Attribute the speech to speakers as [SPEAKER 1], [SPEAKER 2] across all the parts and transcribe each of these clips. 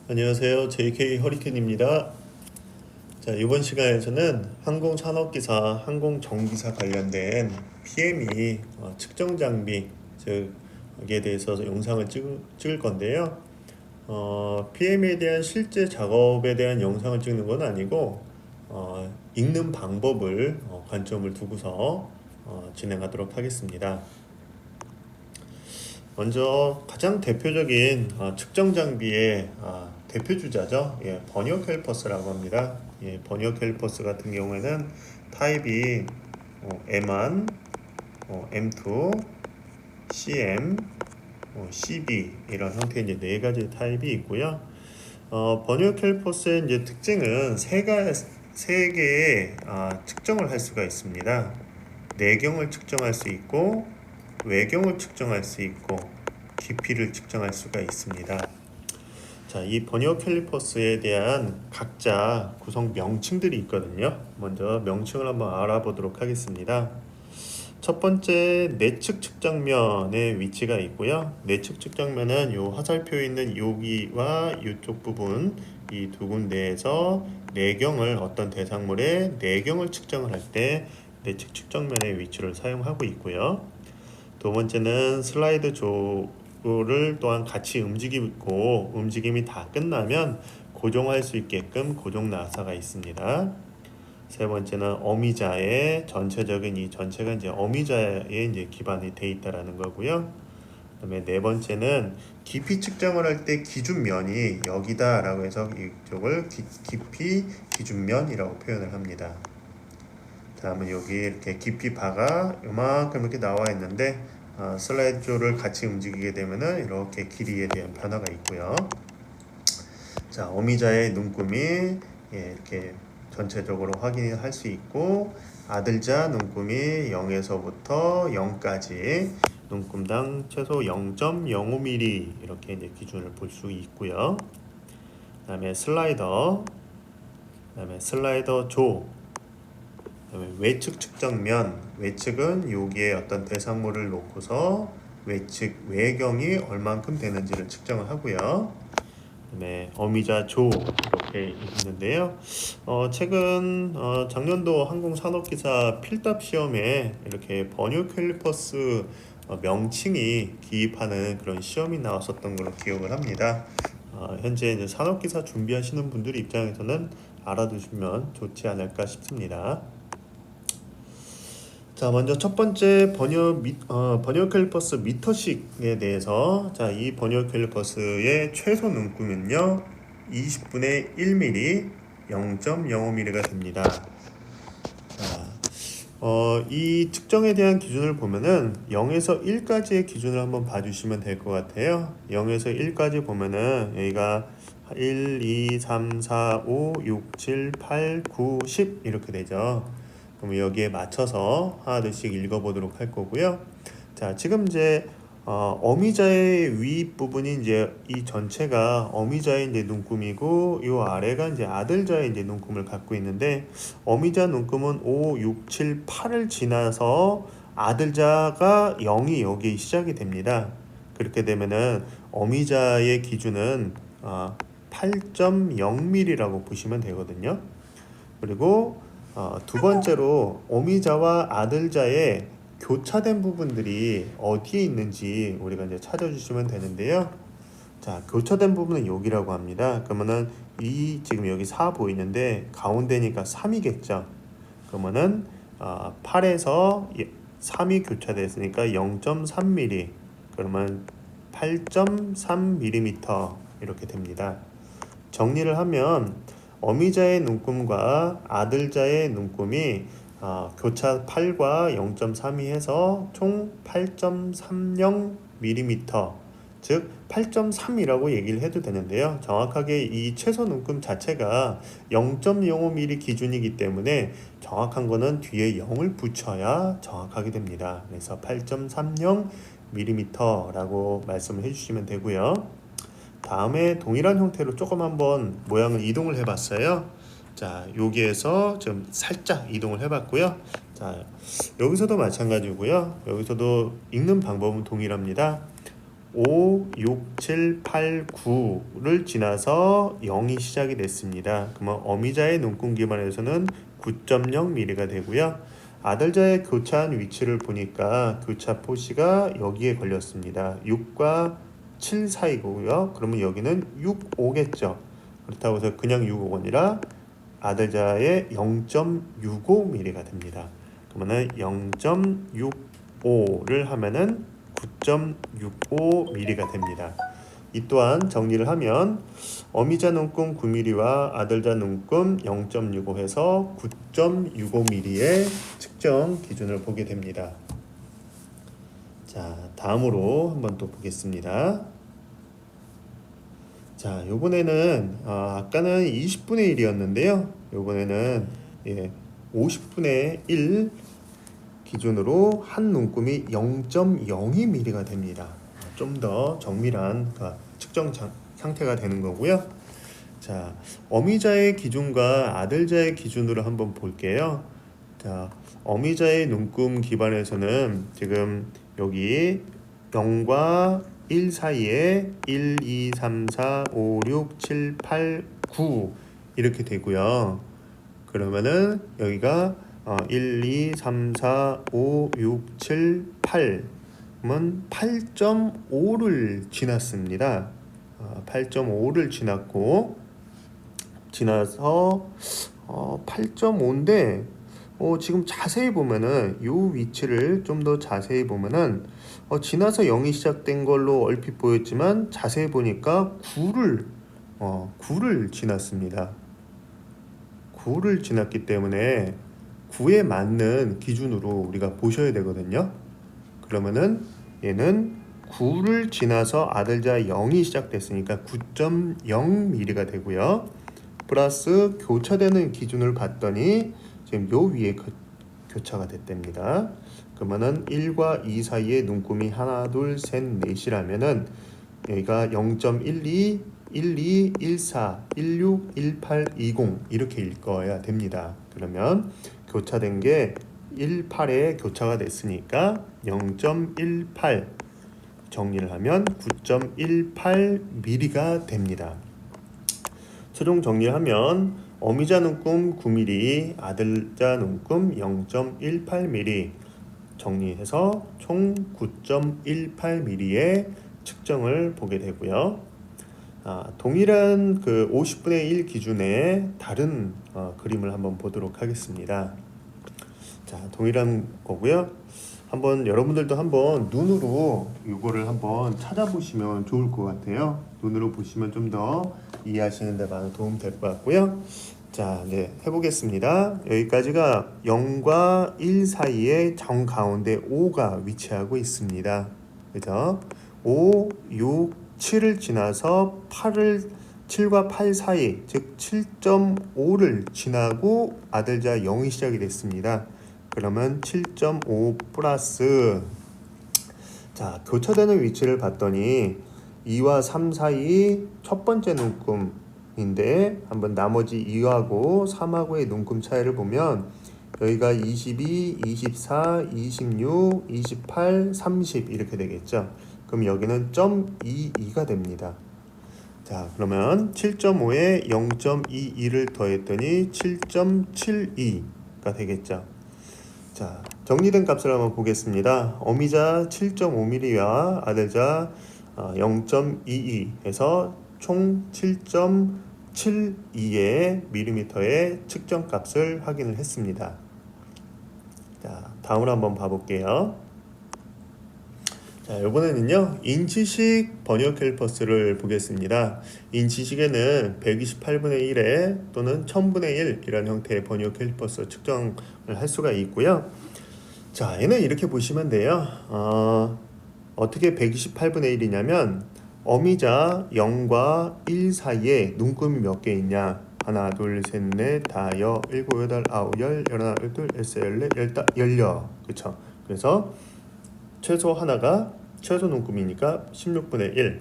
[SPEAKER 1] 안녕하세요. JK 허리케인입니다. 자, 이번 시간에서는 항공산업기사, 항공정비사 관련된 PME 측정 장비, 즉 여기에 대해서 영상을 찍을 건데요. PM에 대한 실제 작업에 대한 영상을 찍는 건 아니고 읽는 방법을 관점을 두고서 진행하도록 하겠습니다. 먼저 가장 대표적인 측정 장비의 대표 주자죠. 버니어 캘리퍼스라고 합니다. 버니어 캘리퍼스 같은 경우에는 타입이 M1, M2, CM, CB 이런 형태의 이제 네 가지 타입이 있고요. 버니어 캘리퍼스의 이제 특징은 세 개의 측정을 할 수가 있습니다. 내경을 측정할 수 있고 외경을 측정할 수 있고 깊이를 측정할 수가 있습니다. 자, 이 버니어 캘리퍼스에 대한 각자 구성 명칭들이 있거든요. 먼저 명칭을 한번 알아보도록 하겠습니다. 첫 번째 내측 측정면의 위치가 있고요. 내측 측정면은 요 화살표에 있는 여기와 이쪽 부분 이 두 군데에서 내경을 어떤 대상물의 내경을 측정을 할 때 내측 측정면의 위치를 사용하고 있고요. 두 번째는 슬라이드 조를 또한 같이 움직이고 움직임이 다 끝나면 고정할 수 있게끔 고정 나사가 있습니다. 세 번째는 어미자의 전체적인 이 전체가 이제 어미자에 이제 기반이 돼 있다라는 거고요. 그다음에 네 번째는 깊이 측정을 할 때 기준면이 여기다라고 해서 이쪽을 깊이 기준면이라고 표현을 합니다. 다음은 여기 이렇게 깊이 바가 이만큼 이렇게 나와 있는데 슬라이드 조를 같이 움직이게 되면은 이렇게 길이에 대한 변화가 있고요. 자, 어미자의 눈금이 이렇게 전체적으로 확인할 수 있고 아들자 눈금이 0에서부터 0까지 눈금당 최소 0.05mm 이렇게 이제 기준을 볼 수 있고요. 그다음에 슬라이더 조, 그다음에 외측 측정면, 외측은 여기에 어떤 대상물을 놓고서 외측 외경이 얼만큼 되는지를 측정을 하고요. 그다음에 어미자 조 이렇게 있는데요. 최근 작년도 항공산업기사 필답 시험에 이렇게 버니어 캘리퍼스 명칭이 기입하는 그런 시험이 나왔었던 걸로 기억을 합니다. 현재 이제 산업기사 준비하시는 분들 입장에서는 알아두시면 좋지 않을까 싶습니다. 자, 먼저 첫 번째 버니어 캘리퍼스 미터씩에 대해서, 자, 이 버니어 캘리퍼스의 최소 눈금은요 20분의 1mm, 0.05mm가 됩니다. 자, 이 측정에 대한 기준을 보면은 0에서 1까지의 기준을 한번 봐주시면 될 것 같아요. 0에서 1까지 보면은 여기가 1, 2, 3, 4, 5, 6, 7, 8, 9, 10 이렇게 되죠. 그럼 여기에 맞춰서 하나둘씩 읽어보도록 할 거고요. 자, 지금 이제 어미자의 위 부분이 이제 이 전체가 어미자의 이제 눈금이고 이 아래가 이제 아들자의 이제 눈금을 갖고 있는데 어미자 눈금은 5, 6, 7, 8을 지나서 아들자가 0이 여기 시작이 됩니다. 그렇게 되면은 어미자의 기준은 8.0mm라고 보시면 되거든요. 그리고 두 번째로 어미자와 아들자의 교차된 부분들이 어디에 있는지 우리가 이제 찾아주시면 되는데요. 자, 교차된 부분은 여기라고 합니다. 그러면은 이 지금 여기 4 보이는데 가운데니까 3이겠죠. 그러면은 8에서 3이 교차됐으니까 0.3mm, 그러면 8.3mm 이렇게 됩니다. 정리를 하면 어미자의 눈금과 아들자의 눈금이 교차 8과 0.32 해서 총 8.30mm, 즉 8.3이라고 얘기를 해도 되는데요. 정확하게 이 최소 눈금 자체가 0.05mm 기준이기 때문에 정확한 거는 뒤에 0을 붙여야 정확하게 됩니다. 그래서 8.30mm라고 말씀을 해주시면 되고요. 다음에 동일한 형태로 조금 한번 모양을 이동을 해봤어요. 자, 여기에서 좀 살짝 이동을 해봤고요. 자, 여기서도 마찬가지고요. 여기서도 읽는 방법은 동일합니다. 5, 6, 7, 8, 9를 지나서 0이 시작이 됐습니다. 그러면 어미자의 눈금 기반에서는 9.0mm가 되고요. 아들자의 교차한 위치를 보니까 교차 포시가 여기에 걸렸습니다. 6과 7 사이고요. 그러면 여기는 6, 5겠죠. 그렇다고 해서 그냥 6, 5가 아니라 아들자의 0.65mm가 됩니다. 그러면은 0.65를 하면은 9.65mm가 됩니다. 이 또한 정리를 하면 어미자 눈금 9mm와 아들자 눈금 0.65 해서 9.65mm의 측정 기준을 보게 됩니다. 자, 다음으로 한번 또 보겠습니다. 자, 요번에는 아까는 20분의 1이었는데요. 요번에는 50분의 1 기준으로 한 눈금이 0.02mm가 됩니다. 좀 더 정밀한 측정 상태가 되는 거고요. 자, 어미자의 기준과 아들자의 기준으로 한번 볼게요. 자, 어미자의 눈금 기반에서는 지금 여기 0과 1 사이에 1, 2, 3, 4, 5, 6, 7, 8, 9 이렇게 되고요. 그러면은 여기가 1, 2, 3, 4, 5, 6, 7, 8은 8.5를 지났습니다. 8.5를 지나서 8.5인데 지금 자세히 보면은 이 위치를 좀 더 자세히 보면은 지나서 0이 시작된 걸로 얼핏 보였지만 자세히 보니까 9를 지났습니다. 9를 지났기 때문에 9에 맞는 기준으로 우리가 보셔야 되거든요. 그러면은 얘는 9를 지나서 아들자 0이 시작됐으니까 9.0mm가 되고요. 플러스 교차되는 기준을 봤더니 지금 요 위에 교차가 됐답니다. 그러면은 1과 2 사이에 눈금이 하나, 둘, 셋, 넷이라면은 여기가 0.12, 12, 14, 16, 18, 20 이렇게 읽어야 됩니다. 그러면 교차된 게 18에 교차가 됐으니까 0.18 정리를 하면 9.18mm가 됩니다. 최종 정리를 하면 어미자 눈금 9mm, 아들자 눈금 0.18mm 정리해서 총 9.18mm의 측정을 보게 되고요. 동일한 그 50분의 1 기준의 다른 그림을 한번 보도록 하겠습니다. 자, 동일한 거고요. 한번 여러분들도 한번 눈으로 이거를 한번 찾아보시면 좋을 것 같아요. 눈으로 보시면 좀 더 이해하시는 데 많은 도움 될 것 같고요. 자, 네, 해보겠습니다. 여기까지가 0과 1 사이에 정 가운데 5가 위치하고 있습니다. 그죠? 5, 6, 7을 지나서 7과 8 사이, 즉 7.5를 지나고 아들자 0이 시작이 됐습니다. 그러면 7.5 플러스, 자, 교차되는 위치를 봤더니 2와 3 사이 첫 번째 눈금인데 한번 나머지 2하고 3하고의 눈금 차이를 보면 여기가 22, 24, 26, 28, 30 이렇게 되겠죠. 그럼 여기는 0.22가 됩니다. 자, 그러면 7.5에 0.22를 더했더니 7.72가 되겠죠. 자, 정리된 값을 한번 보겠습니다. 어미자 7.5mm와 아들자 0.22 해서 총 7.72의 밀리미터의 측정 값을 확인을 했습니다. 자, 다음으로 한번 봐볼게요. 자, 이번에는요 인치식 버니어 캘리퍼스를 보겠습니다. 인치식에는 128분의 1에 또는 1000분의 1이라는 형태의 버니어 캘리퍼스 측정을 할 수가 있고요. 자, 얘는 이렇게 보시면 돼요. 어떻게 128분의 1이냐면 어미자 0과 1 사이에 눈금이 몇 개 있냐, 하나, 둘, 셋, 넷, 다, 여, 일곱, 여덟, 아홉, 열, 열하나, 열둘, 열세, 열네, 열다, 열여. 그쵸? 그래서 최소 하나가 최소 눈금이니까 16분의 1.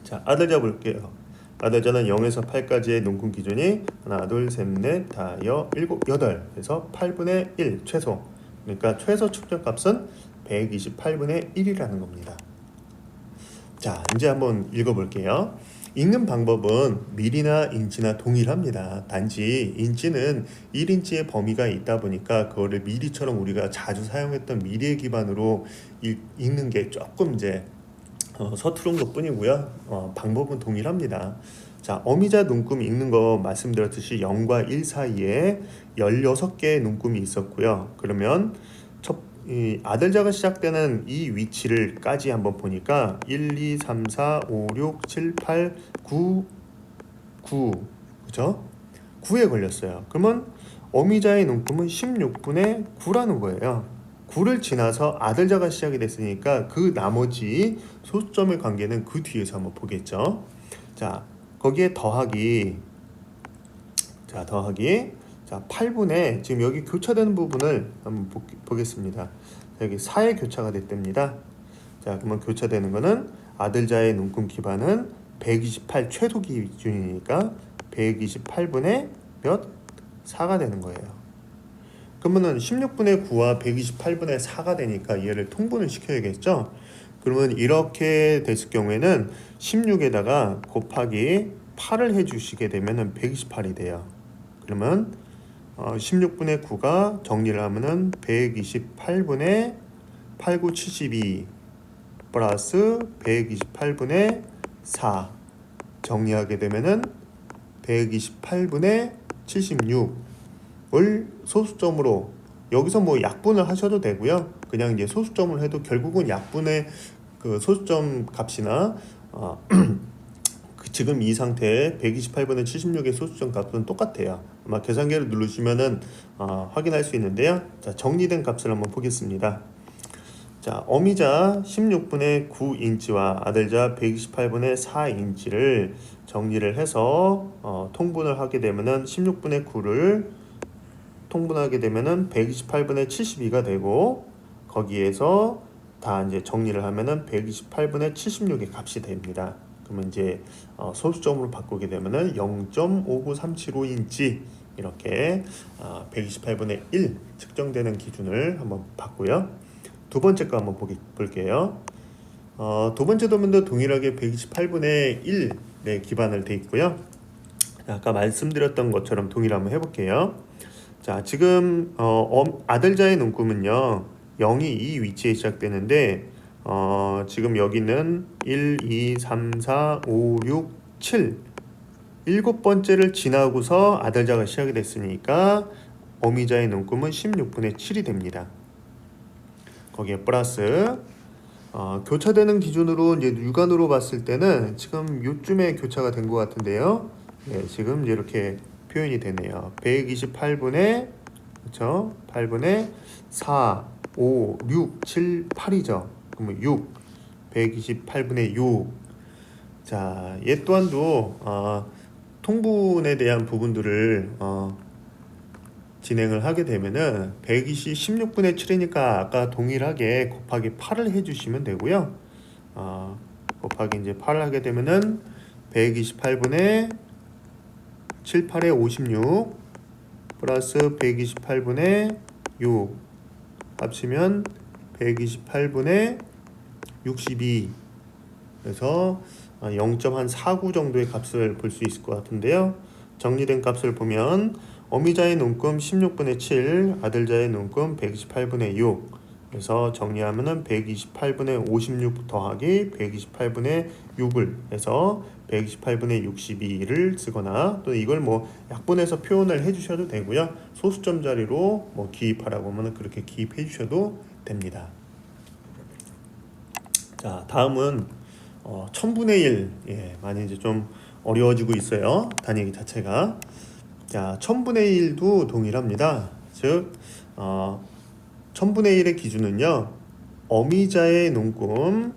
[SPEAKER 1] 자, 아들자 볼게요. 아들자는 0에서 8까지의 눈금 기준이 하나, 둘, 셋, 넷, 다, 여, 일곱, 여덟. 그래서 8분의 1 최소. 그러니까 최소 측정 값은 128분의 1이라는 겁니다. 자, 이제 한번 읽어볼게요. 읽는 방법은 밀이나 인치나 동일합니다. 단지 인치는 1인치의 범위가 있다 보니까 그거를 미리처럼 우리가 자주 사용했던 미리의 기반으로 읽는 게 조금 이제 서투른 것 뿐이고요. 방법은 동일합니다. 자, 어미자 눈금 읽는 거 말씀드렸듯이 0과 1 사이에 16개의 눈금이 있었고요. 그러면 이 아들자가 시작되는 이 위치를까지 한번 보니까 1, 2, 3, 4, 5, 6, 7, 8, 9, 그죠? 9에 걸렸어요. 그러면 어미자의 눈금은 16분의 9라는 거예요. 9를 지나서 아들자가 시작이 됐으니까 그 나머지 소수점의 관계는 그 뒤에서 한번 보겠죠. 자, 거기에 더하기. 자, 8분의 지금 여기 교차되는 부분을 한번 보겠습니다. 여기 4의 교차가 됐답니다. 자, 그러면 교차되는 거는 아들자의 눈금 기반은 128 최소 기준이니까 128분의 몇? 4가 되는 거예요. 그러면은 16분의 9와 128분의 4가 되니까 얘를 통분을 시켜야겠죠? 그러면 이렇게 됐을 경우에는 16에다가 곱하기 8을 해주시게 되면은 128이 돼요. 그러면 16분의 9가 정리를 하면은 128분의 8, 9, 72 플러스 128분의 4 정리하게 되면은 128분의 76을 소수점으로 여기서 뭐 약분을 하셔도 되고요. 그냥 이제 소수점을 해도 결국은 약분의 그 소수점 값이나 지금 이 상태에 128분의 76의 소수점 값은 똑같아요. 아마 계산기를 누르시면은 확인할 수 있는데요. 자, 정리된 값을 한번 보겠습니다. 자, 어미자 16분의 9인치와 아들자 128분의 4인치를 정리를 해서 통분을 하게 되면은 16분의 9를 통분하게 되면은 128분의 72가 되고 거기에서 다 이제 정리를 하면은 128분의 76의 값이 됩니다. 그러면 이제 소수점으로 바꾸게 되면은 0.59375인치 이렇게 128분의 1 측정되는 기준을 한번 봤고요. 두 번째 거 한번 볼게요. 두 번째 도면도 동일하게 128분의 1에 기반을 돼 있고요. 아까 말씀드렸던 것처럼 동일을 한번 해볼게요. 자, 지금 아들자의 눈금은요 0이 이 위치에 시작되는데 지금 여기는 1, 2, 3, 4, 5, 6, 7 일곱 번째를 지나고서 아들자가 시작이 됐으니까 어미자의 눈금은 16분의 7이 됩니다. 거기에 플러스 교차되는 기준으로 이제 육안으로 봤을 때는 지금 요쯤에 교차가 된 것 같은데요. 네, 지금 이렇게 표현이 되네요. 128분의 그렇죠? 8분의 4, 5, 6, 7, 8이죠. 그러면 6, 128분의 6. 자, 얘 또한도 통분에 대한 부분들을 진행을 하게 되면은 16분의 7이니까 아까 동일하게 곱하기 8을 해주시면 되고요. 곱하기 이제 8을 하게 되면은 128분의 7, 8에 56 플러스 128분의 6 합치면 128분의 62 그래서 0.49 정도의 값을 볼 수 있을 것 같은데요. 정리된 값을 보면 어미자의 눈금 16분의 7, 아들자의 눈금 128분의 6 그래서 정리하면은 128분의 56 더하기 128분의 6을 해서 128분의 62를 쓰거나 또 이걸 뭐 약분해서 표현을 해주셔도 되고요. 소수점 자리로 뭐 기입하라고 하면 그렇게 기입해 주셔도 됩니다. 자, 다음은 1000분의 1 많이 이제 좀 어려워지고 있어요. 단위 자체가. 자, 1000분의 1도 동일합니다. 즉 1000분의 1의 기준은요. 어미자의 눈금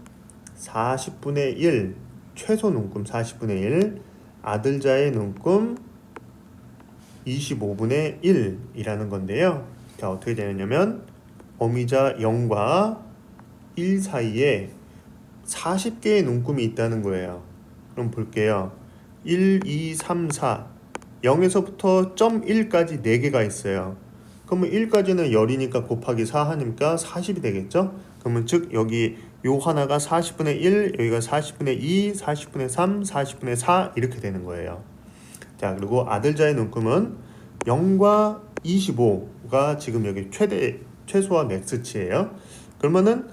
[SPEAKER 1] 40분의 1 최소 눈금 40분의 1 아들자의 눈금 25분의 1이라는 건데요. 자, 어떻게 되냐면 어미자 0과 1 사이에 40개의 눈금이 있다는 거예요. 그럼 볼게요. 1, 2, 3, 4 0에서부터 0.1까지 4개가 있어요. 그러면 1까지는 열이니까 곱하기 4 하니까 40이 되겠죠? 그러면 즉 여기 요 하나가 40분의 1, 여기가 40분의 2, 40분의 3, 40분의 4 이렇게 되는 거예요. 자, 그리고 아들자의 눈금은 0과 25가 지금 여기 최소와 맥스치예요. 그러면은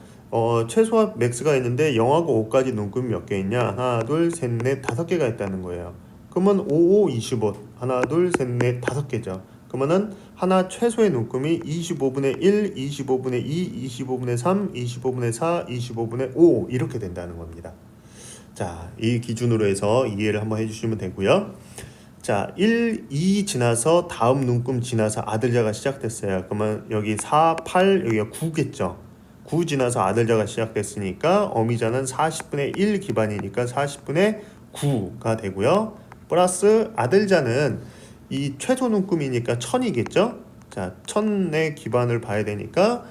[SPEAKER 1] 최소와 맥스가 있는데 0하고 5까지 눈금이 몇 개 있냐? 하나, 둘, 셋, 넷, 5개가 있다는 거예요. 그러면 5, 5, 25 하나, 둘, 셋, 넷, 5개죠. 그러면은 하나 최소의 눈금이 25분의 1, 25분의 2, 25분의 3, 25분의 4, 25분의 5 이렇게 된다는 겁니다. 자, 이 기준으로 해서 이해를 한번 해주시면 되고요. 자, 1, 2 지나서 다음 눈금 지나서 아들자가 시작됐어요. 그러면 여기 4, 8, 여기가 9겠죠. 9 지나서 아들자가 시작됐으니까 어미자는 40분의 1 기반이니까 40분의 9가 되고요. 플러스 아들자는 이 최소 눈금이니까 1000이겠죠. 자, 1000의 기반을 봐야 되니까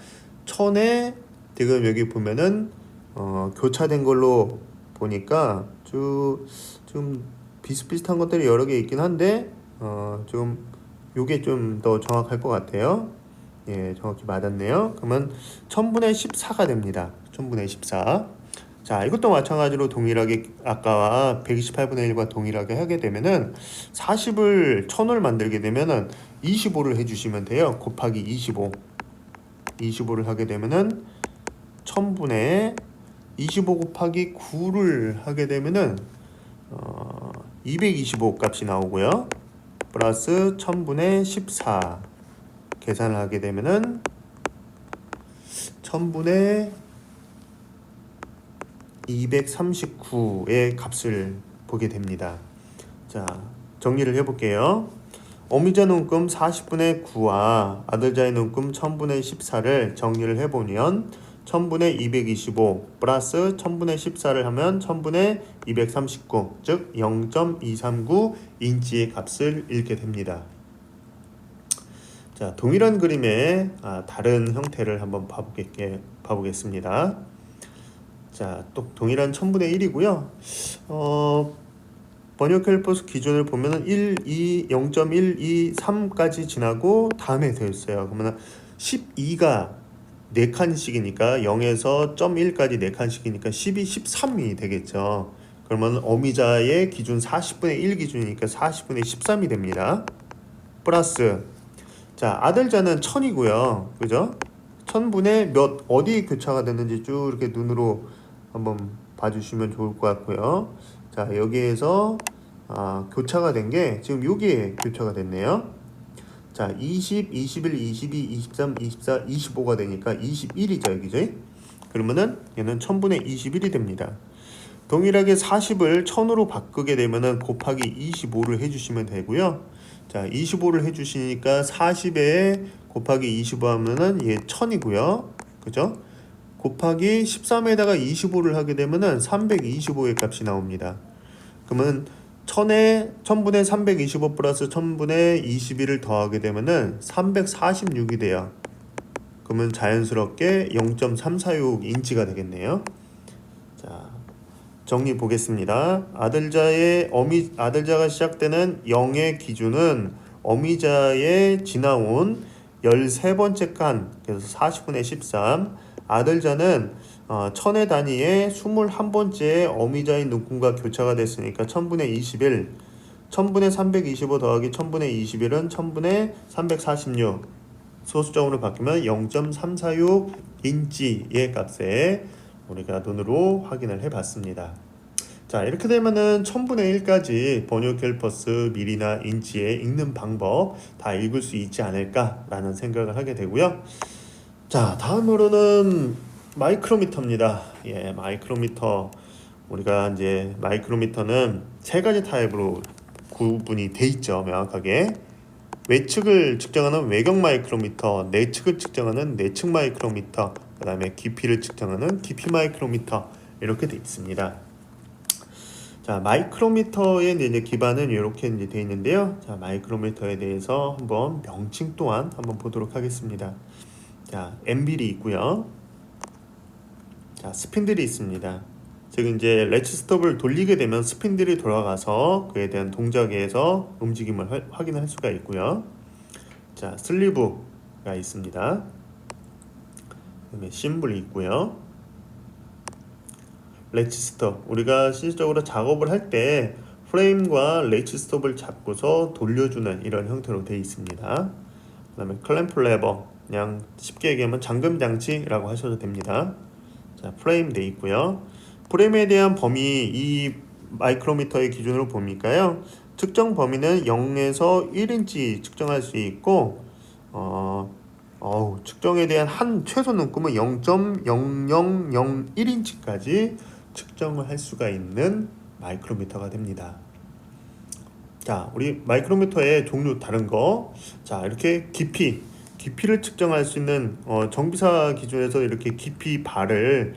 [SPEAKER 1] 1000에 지금 여기 보면은 교차된 걸로 보니까 좀 비슷비슷한 것들이 여러 개 있긴 한데 좀 요게 좀 더 정확할 것 같아요. 예, 정확히 맞았네요. 그러면 1000분의 14가 됩니다. 1000분의 14. 자, 이것도 마찬가지로 동일하게 아까와 128분의 1과 동일하게 하게 되면은 40을 1000을 만들게 되면은 25를 해주시면 돼요. 곱하기 25. 25를 하게 되면은 1000분의 25 곱하기 9를 하게 되면은 225 값이 나오고요. 플러스 1000분의 14 계산을 하게 되면은 1000분의 239의 값을 보게 됩니다. 자, 정리를 해볼게요. 어미자 눈금 40분의 9와 아들자의 눈금 1000분의 14를 정리를 해보면 1000분의 225 플러스 1000분의 14를 하면 1000분의 239, 즉 0.239인치의 값을 잃게 됩니다. 자, 동일한 그림의 다른 형태를 한번 봐보겠습니다. 자, 또 동일한 1000분의 1이고요. 버니어캘리퍼스 기준을 보면은 1, 2, 0.1, 2, 3까지 지나고 다음에 되어 있어요. 그러면 12가 4칸씩이니까 0에서 0.1까지 4칸씩이니까 12, 13이 되겠죠. 그러면 어미자의 기준 40분의 1 기준이니까 40분의 13이 됩니다. 플러스 자, 아들자는 1000이고요. 그죠? 1000분의 몇 어디 교차가 됐는지 쭉 이렇게 눈으로 한번 봐주시면 좋을 것 같고요. 자, 여기에서 교차가 된 게 지금 여기에 교차가 됐네요. 자, 20, 21, 22, 23, 24, 25가 되니까 21이죠, 여기죠? 그러면은 얘는 1000분의 21이 됩니다. 동일하게 40을 1000으로 바꾸게 되면은 곱하기 25를 해주시면 되고요. 자, 25를 해주시니까 40에 곱하기 25 하면은 얘 1000이고요. 그죠? 곱하기 13에다가 25를 하게 되면은 325의 값이 나옵니다. 그러면 1000분의 325 플러스 1000분의 21을 더하게 되면은 346이 돼요. 그러면 자연스럽게 0.346인치가 되겠네요. 자, 정리 보겠습니다. 아들자가 시작되는 0의 기준은 어미자에 지나온 13번째 칸, 그래서 40분의 13. 아들자는 1000의 단위에 21번째 어미자의 눈금과 교차가 됐으니까 1000분의 21, 1000분의 325 더하기 1000분의 21은 1000분의 346. 소수점으로 바뀌면 0.346인치의 값에 우리가 눈으로 확인을 해봤습니다. 자, 이렇게 되면은 1000분의 1까지 버니어캘리퍼스 밀이나 인치에 읽는 방법 다 읽을 수 있지 않을까라는 생각을 하게 되고요. 자, 다음으로는 마이크로미터입니다. 예, 마이크로미터. 우리가 이제 마이크로미터는 세 가지 타입으로 구분이 돼 있죠, 명확하게. 외측을 측정하는 외경 마이크로미터, 내측을 측정하는 내측 마이크로미터, 그 다음에 깊이를 측정하는 깊이 마이크로미터 이렇게 돼 있습니다. 자, 마이크로미터의 이제 기반은 이렇게 이제 돼 있는데요. 자, 마이크로미터에 대해서 한번 명칭 또한 한번 보도록 하겠습니다. 자, 엠빌이 있고요. 자, 스핀들이 있습니다. 즉 이제 레치 스톱을 돌리게 되면 스핀들이 돌아가서 그에 대한 동작에서 움직임을 확인할 수가 있고요. 자, 슬리브가 있습니다. 그다음에 심블이 있고요. 레치 스톱. 우리가 실질적으로 작업을 할 때 프레임과 레치 스톱을 잡고서 돌려주는 이런 형태로 되어 있습니다. 그 다음에 클램프 레버, 그냥 쉽게 얘기하면 잠금 장치라고 하셔도 됩니다. 자, 프레임 되어 있고요. 프레임에 대한 범위, 이 마이크로미터의 기준으로 보니까요, 측정 범위는 0에서 1인치 측정할 수 있고, 측정에 대한 한 최소 눈금은 0.0001인치까지 측정을 할 수가 있는 마이크로미터가 됩니다. 자, 우리 마이크로미터의 종류 다른 거. 자, 이렇게 깊이를 측정할 수 있는 정비사 기준에서 이렇게 깊이 발을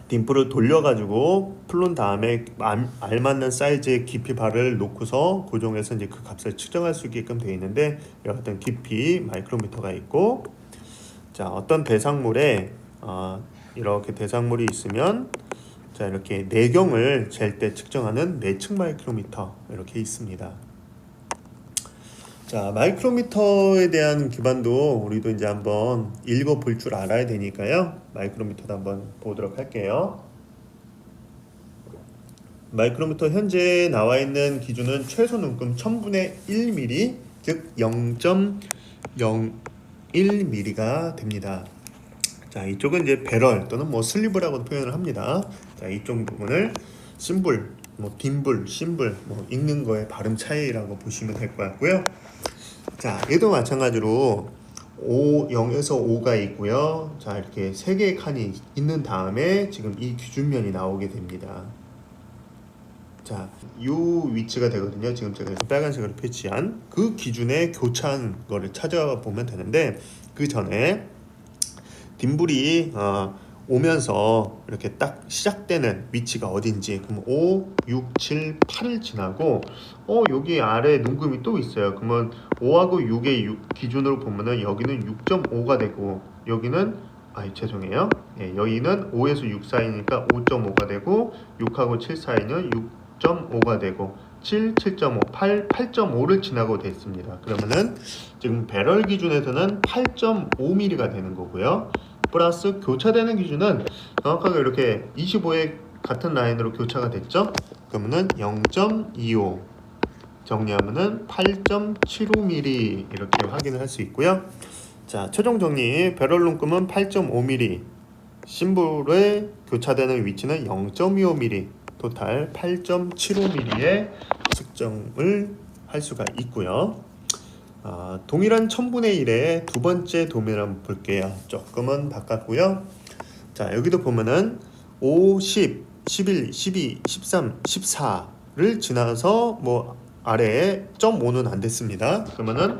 [SPEAKER 1] 딤플을 돌려가지고 풀은 다음에 알맞는 사이즈의 깊이 발을 놓고서 고정해서 이제 그 값을 측정할 수 있게끔 되어 있는데, 이와 같은 깊이 마이크로미터가 있고, 자, 어떤 대상물에 이렇게 대상물이 있으면, 자, 이렇게 내경을 잴 때 측정하는 내측 마이크로미터 이렇게 있습니다. 자, 마이크로미터에 대한 기반도 우리도 이제 한번 읽어볼 줄 알아야 되니까요. 마이크로미터도 한번 보도록 할게요. 마이크로미터 현재 나와 있는 기준은 최소 눈금 1000분의 1mm, 즉 0.01mm가 됩니다. 자, 이쪽은 이제 배럴 또는 뭐 슬리브라고도 표현을 합니다. 자, 이쪽 부분을 심불, 뭐 딤불, 심불, 뭐 읽는 거의 발음 차이라고 보시면 될 것 같고요. 자, 얘도 마찬가지로 0에서 5가 있고요. 자, 이렇게 3개의 칸이 있는 다음에 지금 이 기준면이 나오게 됩니다. 자, 이 위치가 되거든요. 지금 제가 빨간색으로 표시한 그 기준에 교차한 거를 찾아보면 되는데, 그 전에 딤불이 오면서 이렇게 딱 시작되는 위치가 어딘지, 그럼 5, 6, 7, 8을 지나고 여기 아래 눈금이 또 있어요. 그러면 5하고 6의 기준으로 보면은 여기는 6.5가 되고, 여기는 죄송해요. 여기는 5에서 6 사이니까 5.5가 되고, 6하고 7 사이는 6.5가 되고, 7, 7.5, 8, 8.5를 지나고 됐습니다. 그러면은 지금 배럴 기준에서는 8.5mm가 되는 거고요. 플러스 교차되는 기준은 정확하게 이렇게 25의 같은 라인으로 교차가 됐죠. 그러면은 0.25 정리하면은 8.75mm 이렇게 확인을 할 수 있고요. 자, 최종 정리. 배럴 눈금은 8.5mm, 심볼에 교차되는 위치는 0.25mm, 토탈 8.75mm의 측정을 할 수가 있고요. 동일한 1000분의 1의 두 번째 도면을 한번 볼게요. 조금은 바꿨고요. 자, 여기도 보면은 5, 10, 11, 12, 13, 14를 지나서 뭐 아래에 0.5는 안 됐습니다. 그러면은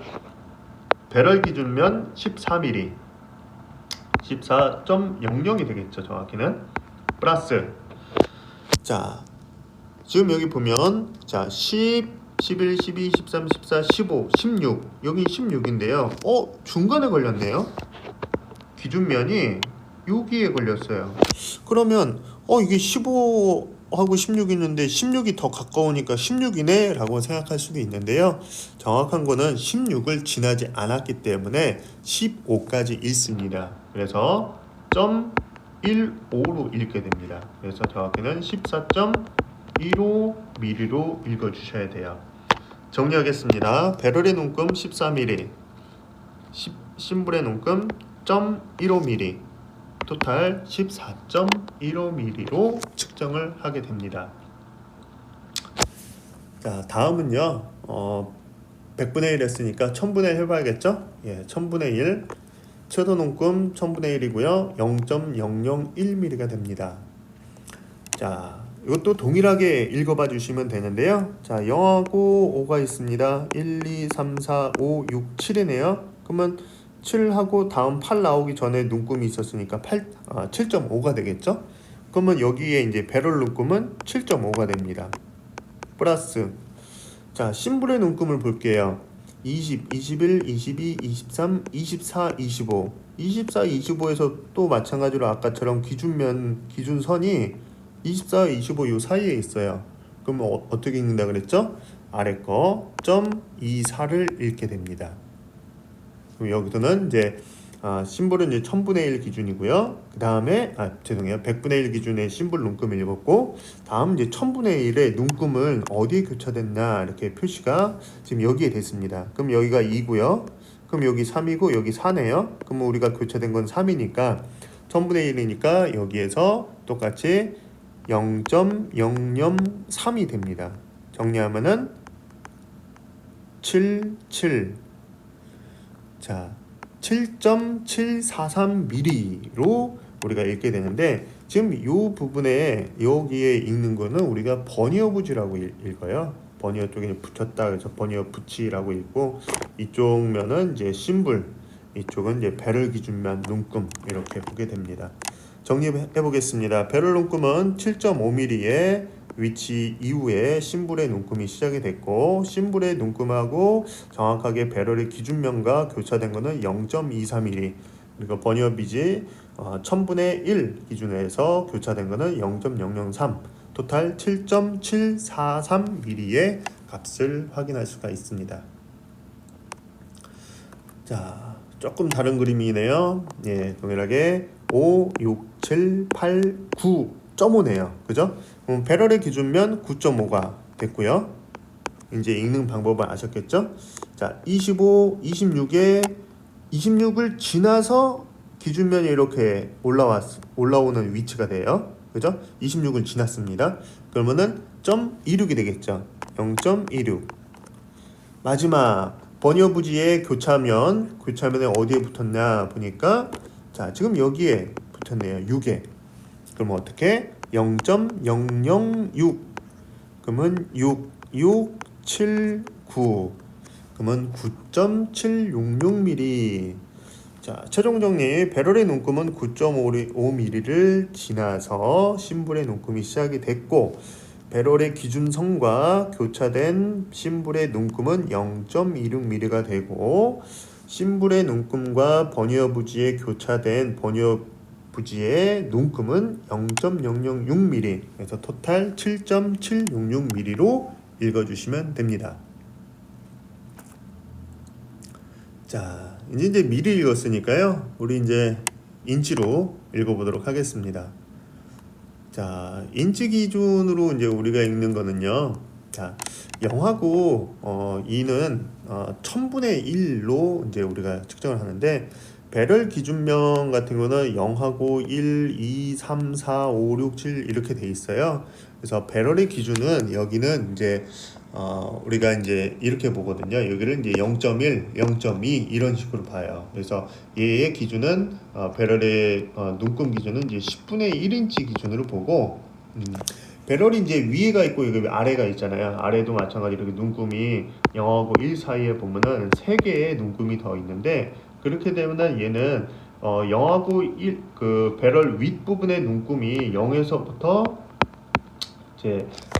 [SPEAKER 1] 배럴 기준면 14mm, 14.00이 되겠죠. 정확히는 플러스, 자, 지금 여기 보면 자 10, 11, 12, 13, 14, 15, 16, 여기 16인데요. 중간에 걸렸네요. 기준면이 여기에 걸렸어요. 그러면 이게 15하고 16 있는데 16이 더 가까우니까 16이네 라고 생각할 수도 있는데요. 정확한 거는 16을 지나지 않았기 때문에 15까지 읽습니다. 그래서 0.15로 읽게 됩니다. 그래서 정확히는 14.15mm로 읽어주셔야 돼요. 정리하겠습니다. 배럴의 눈금 14mm, 심불의 눈금 0.15mm, 토탈 14.15mm로 측정을 하게 됩니다. 자, 다음은요. 100분의 1 했으니까 1000분의 1 해봐야겠죠? 1000분의 1, 최소 눈금 1000분의 1이고요. 0.001mm가 됩니다. 자, 이것도 동일하게 읽어봐 주시면 되는데요. 자, 0하고 5가 있습니다. 1, 2, 3, 4, 5, 6, 7이네요. 그러면 7하고 다음 8 나오기 전에 눈금이 있었으니까 7.5가 되겠죠? 그러면 여기에 이제 배럴 눈금은 7.5가 됩니다. 플러스, 자, 심불의 눈금을 볼게요. 20, 21, 22, 23, 24, 25. 24, 25에서 또 마찬가지로 아까처럼 기준선이 24, 25 요 사이에 있어요. 그러면 어떻게 읽는다 그랬죠? 아래 거 0.24를 읽게 됩니다. 그럼 여기서는 이제 심볼은 이제 1000분의 1 기준이고요. 그 다음에 죄송해요. 100분의 1 기준의 심볼 눈금을 읽었고, 다음 이제 1000분의 1의 눈금은 어디에 교차됐나 이렇게 표시가 지금 여기에 됐습니다. 그럼 여기가 2고요. 그럼 여기 3이고 여기 4네요. 그럼 우리가 교차된 건 3이니까 1000분의 1이니까 여기에서 똑같이 0.003이 됩니다. 정리하면은 77. 자, 7.743mm로 우리가 읽게 되는데, 지금 이 부분에 여기에 읽는 거는 우리가 버니어 부지라고 읽어요. 버니어 쪽에 붙였다 그래서 버니어 부치라고 읽고, 이쪽 면은 이제 심불, 이쪽은 이제 배럴 기준면 눈금 이렇게 보게 됩니다. 정리해 보겠습니다. 배럴 눈금은 7.5mm의 위치 이후에 심불의 눈금이 시작이 됐고, 심불의 눈금하고 정확하게 배럴의 기준면과 교차된 것은 0.23mm, 그리고 버니어 비지 1000분의 1 기준에서 교차된 것은 0.003, 토탈 7.743mm의 값을 확인할 수가 있습니다. 자, 조금 다른 그림이네요. 예, 동일하게 5, 6, 7, 8, 9.5네요. 그죠? 그럼 배럴의 기준면 9.5가 됐고요. 이제 읽는 방법을 아셨겠죠? 자, 25, 26을 지나서 기준면이 이렇게 올라오는 위치가 돼요. 그죠? 26을 지났습니다. 그러면은 0.26이 되겠죠. 0.26. 마지막 버니어 부지의 교차면에 어디에 붙었냐 보니까, 자, 지금 여기에 붙었네요. 6에. 그러면 어떻게? 0.006. 그러면 6, 6, 7, 9. 그러면 9.766mm. 자, 최종 정리. 배럴의 눈금은 9.5mm를 지나서 심불의 눈금이 시작이 됐고, 배럴의 기준선과 교차된 심불의 눈금은 0.26mm가 되고, 심불의 눈금과 버니어 부지에 교차된 버니어 부지의 눈금은 0.006mm, 그래서 토탈 7.766mm로 읽어주시면 됩니다. 자, 이제 미리 읽었으니까요, 우리 이제 인치로 읽어보도록 하겠습니다. 자, 인치 기준으로 이제 우리가 읽는 거는요. 자, 0하고 2는 1000분의 1로 이제 우리가 측정을 하는데, 배럴 기준면 같은 거는 0하고 1, 2, 3, 4, 5, 6, 7 이렇게 돼 있어요. 그래서 배럴의 기준은 여기는 이제 우리가 이제 이렇게 보거든요. 여기를 이제 0.1, 0.2 이런 식으로 봐요. 그래서 얘의 기준은 배럴의 눈금 기준은 이제 10분의 1인치 기준으로 보고, 배럴이 이제 위에가 있고 여기 아래가 있잖아요. 아래도 마찬가지로 이렇게 눈금이 0하고 1 사이에 보면은 3개의 눈금이 더 있는데, 그렇게 되면 얘는 0하고 1, 그 배럴 윗부분의 눈금이 0에서부터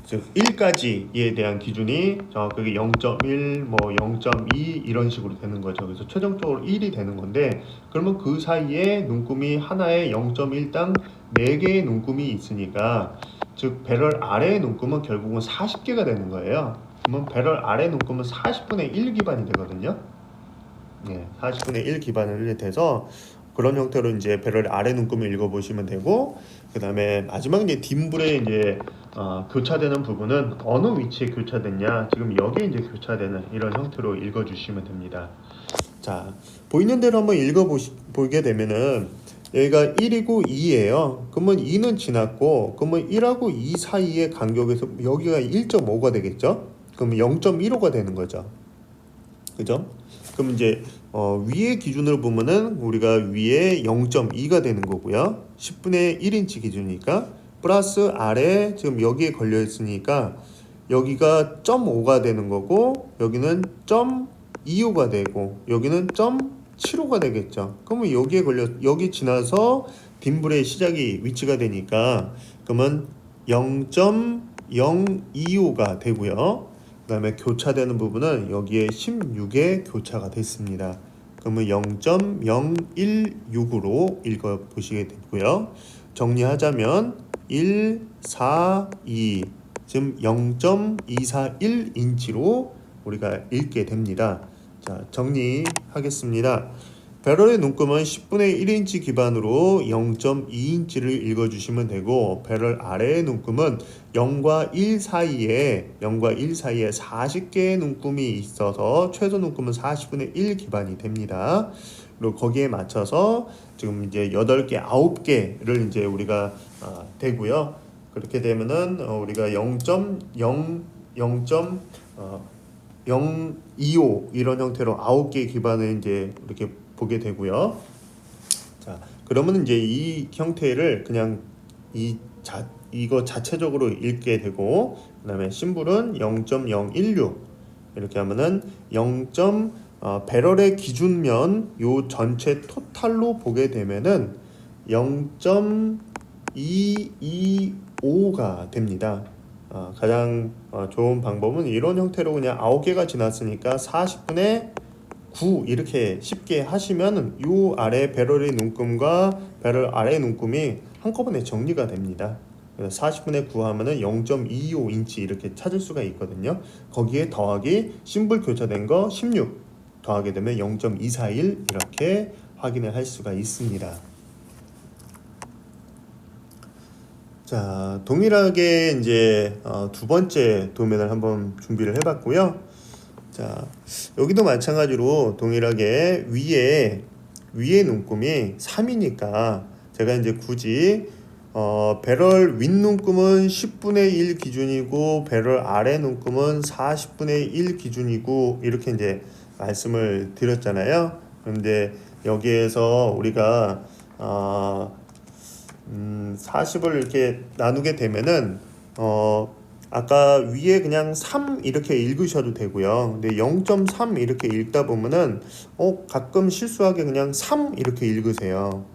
[SPEAKER 1] 즉 1까지에 대한 기준이 정확하게 0.1, 뭐 0.2 이런 식으로 되는 거죠. 그래서 최종적으로 1이 되는 건데, 그러면 그 사이에 눈금이 하나에 0.1당 4개의 눈금이 있으니까, 즉 배럴 아래의 눈금은 결국은 40개가 되는 거예요. 그러면 배럴 아래 눈금은 40분의 1 기반이 되거든요. 네, 40분의 1 기반을 돼서 그런 형태로 이제 배럴 아래 눈금을 읽어보시면 되고, 그 다음에 마지막 이제 뒷불에 이제 교차되는 부분은 어느 위치에 교차됐냐, 지금 여기에 이제 교차되는 이런 형태로 읽어주시면 됩니다. 자, 보이는 대로 한번 읽어보게 되면은 여기가 1이고 2예요. 그러면 2는 지났고, 그러면 1하고 2 사이의 간격에서 여기가 1.5가 되겠죠. 그러면 0.15가 되는 거죠. 그죠? 그럼 이제 위의 기준으로 보면은 우리가 위에 0.2가 되는 거고요. 10분의 1인치 기준이니까, 플러스 아래 지금 여기에 걸려 있으니까 여기가 0.5가 되는 거고, 여기는 0.25가 되고, 여기는 0.75가 되겠죠. 그러면 여기 지나서 뒷불의 시작이 위치가 되니까, 그러면 0.025가 되고요. 그 다음에 교차되는 부분은 여기에 16의 교차가 됐습니다. 그러면 0.016으로 읽어보시게 되고요. 정리하자면 1, 4, 2, 지금 0.241인치로 우리가 읽게 됩니다. 자, 정리하겠습니다. 배럴의 눈금은 10분의 1인치 기반으로 0.2인치를 읽어주시면 되고, 배럴 아래의 눈금은 0과 1 사이에 40개의 눈금이 있어서 최소 눈금은 40분의 1 기반이 됩니다. 그리고 거기에 맞춰서 지금 이제 8개, 9개를 이제 우리가 되고요. 그렇게 되면은 우리가 0.025 이런 형태로 9개의 기반을 이제 이렇게 보게 되고요. 자, 그러면 이제 이 형태를 그냥 이거 자체적으로 읽게 되고, 그다음에 심볼은 0.016 이렇게 하면은 배럴의 기준면 요 전체 토탈로 보게 되면은 0.225가 됩니다. 가장 좋은 방법은 이런 형태로 그냥 9개가 지났으니까 40분의 9 이렇게 쉽게 하시면 요 아래 배럴의 눈금과 배럴 아래 눈금이 한꺼번에 정리가 됩니다. 그래서 40분의 9 하면은 0.225인치 이렇게 찾을 수가 있거든요. 거기에 더하기 심볼 교차된 거 16 더하게 되면 0.241 이렇게 확인을 할 수가 있습니다. 자, 동일하게 이제 두 번째 도면을 한번 준비를 해봤고요. 자, 여기도 마찬가지로 동일하게 위에 눈금이 3이니까 제가 이제 굳이 배럴 윗 눈금은 10분의 1 기준이고 배럴 아래 눈금은 40분의 1 기준이고 이렇게 이제 말씀을 드렸잖아요. 그런데 여기에서 우리가 40을 이렇게 나누게 되면은 아까 위에 그냥 3 이렇게 읽으셔도 되고요. 근데 0.3 이렇게 읽다 보면은 가끔 실수하게 그냥 3 이렇게 읽으세요.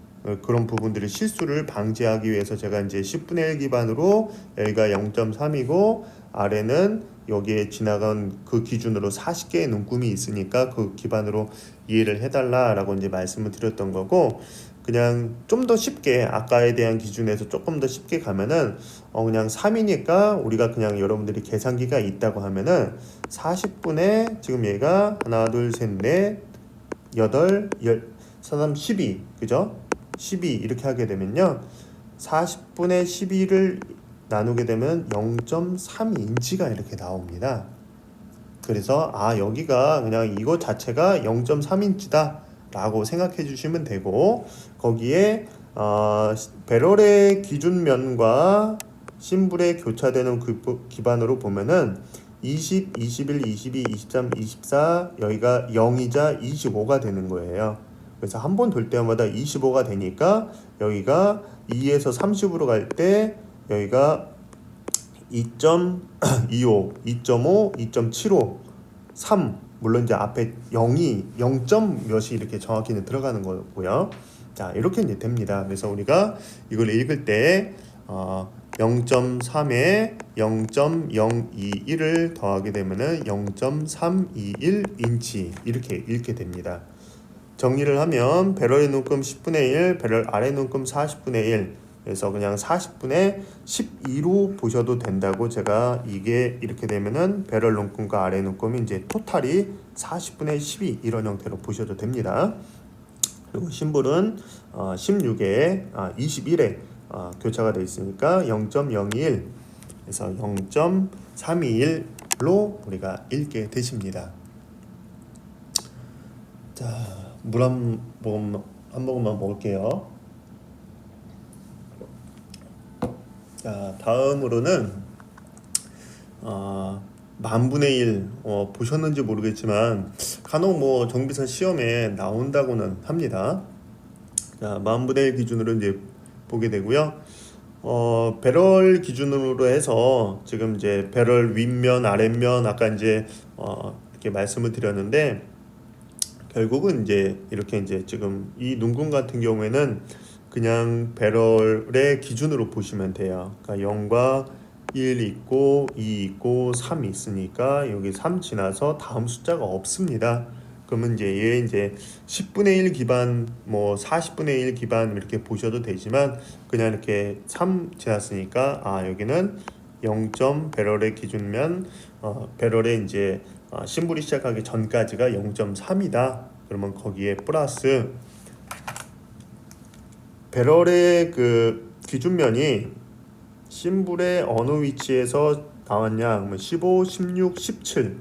[SPEAKER 1] 그런 부분들의 실수를 방지하기 위해서 제가 이제 10분의 1 기반으로 여기가 0.3이고 아래는 여기에 지나간 그 기준으로 40개의 눈금이 있으니까 그 기반으로 이해를 해달라라고 이제 말씀을 드렸던 거고, 그냥 좀 더 쉽게 아까에 대한 기준에서 조금 더 쉽게 가면은 그냥 3이니까 우리가 그냥 여러분들이 계산기가 있다고 하면은 40분의 지금 얘가 하나 둘 셋 넷 8 3 12 그죠? 12 이렇게 하게 되면요 40분의 12를 나누게 되면 0.3인치가 이렇게 나옵니다. 그래서 여기가 그냥 이거 자체가 0.3인치다 라고 생각해 주시면 되고, 거기에 배럴의 기준면과 심볼의 교차되는 기반으로 보면은 20, 21, 22, 23, 24 여기가 0이자 25가 되는 거예요. 그래서 한 번 돌 때마다 25가 되니까 여기가 2에서 30으로 갈 때 여기가 2.25, 2.5, 2.75, 3 물론 이제 앞에 0점 몇이 이렇게 정확히는 들어가는 거고요. 자, 이렇게 이제 됩니다. 그래서 우리가 이걸 읽을 때 0.3에 0.021을 더하게 되면은 0.321인치 이렇게 읽게 됩니다. 정리를 하면 배럴의 눈금 10분의 1, 배럴 아래 눈금 40분의 1. 그래서 그냥 40분의 12로 보셔도 된다고, 제가 이게 이렇게 되면은 배럴 눈금과 아래 눈금이 이제 토탈이 40분의 12 이런 형태로 보셔도 됩니다. 그리고 심볼은 16에 21에 교차가 되어 있으니까 0.021 그래서 0.321로 우리가 읽게 되십니다. 자, 물 한 모금만 먹을게요. 자, 다음으로는 만분의 1 보셨는지 모르겠지만 간혹 뭐 정비사 시험에 나온다고는 합니다. 자, 만분의 1 기준으로 이제 보게 되고요. 배럴 기준으로 해서 지금 이제 배럴 윗면 아랫면 아까 이제 이렇게 말씀을 드렸는데, 결국은 이제 이렇게 이제 지금 이 눈금 같은 경우에는 그냥 배럴의 기준으로 보시면 돼요. 그러니까 0과 1 있고 2 있고 3 있으니까 여기 3 지나서 다음 숫자가 없습니다. 그러면 이제 얘 이제 10분의 1 기반 뭐 40분의 1 기반 이렇게 보셔도 되지만, 그냥 이렇게 3 지났으니까 여기는 0점 배럴의 기준면 배럴의 이제 심볼이 시작하기 전까지가 0.3이다 그러면 거기에 플러스 배럴의 그 기준면이 심볼의 어느 위치에서 나왔냐? 그러면 15, 16, 17,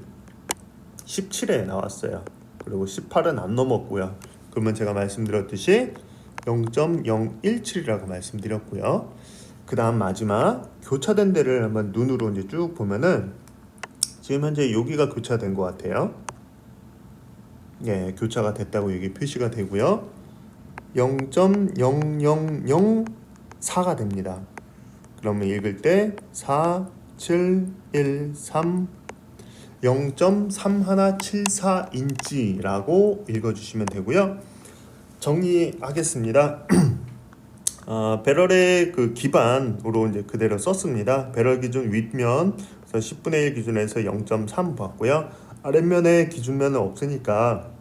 [SPEAKER 1] 17에 나왔어요. 그리고 18은 안 넘었고요. 그러면 제가 말씀드렸듯이 0.017이라고 말씀드렸고요. 그 다음 마지막 교차된 데를 한번 눈으로 이제 쭉 보면은 지금 현재 여기가 교차된 것 같아요. 예, 교차가 됐다고 여기 표시가 되고요. 0.0004가 됩니다. 그러면 읽을 때 4, 7, 1, 3, 0.3174인치라고 읽어주시면 되고요. 정리하겠습니다. 배럴의 그 기반으로 이제 그대로 썼습니다. 배럴 기준 윗면 그래서 10분의 1 기준에서 0.3 봤고요. 아랫면에 기준면은 없으니까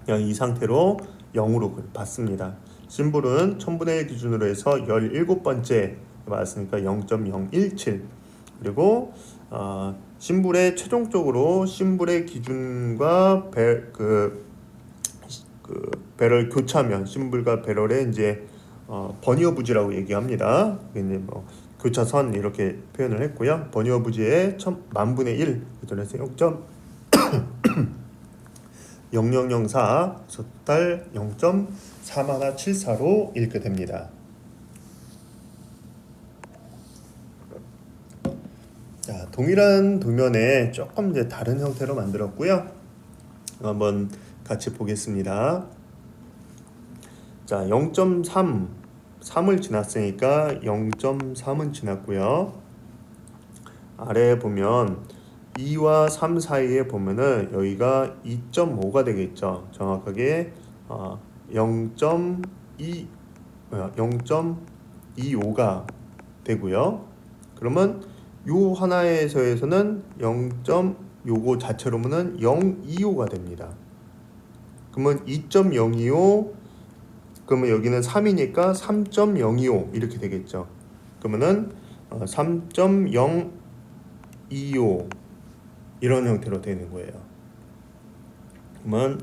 [SPEAKER 1] 그냥 이 상태로 0으로 봤습니다. 심볼은 1000분의 1 기준으로 해서 17번째 맞았으니까 0.017 그리고 심볼의 최종적으로 심볼의 기준과 배럴 교차면 심볼과 배럴의 이제 버니어 부지라고 얘기합니다. 이제 뭐 교차선 이렇게 표현을 했고요. 버니어 부지의 1000만분의 1 그래서 0.0004 숫달 0.4174로 읽게 됩니다. 자, 동일한 도면에 조금 이제 다른 형태로 만들었고요. 한번 같이 보겠습니다. 자, 0.3을 지났으니까 0.3은 지났고요. 아래에 보면 2와 3 사이에 보면은 여기가 2.5가 되겠죠. 정확하게 0.25가 되고요. 그러면 요 하나에서는 0. 요거 자체로는 025가 됩니다. 그러면 2.025 그러면 여기는 3이니까 3.025 이렇게 되겠죠. 그러면은 3.025 이런 형태로 되는 거예요. 그러면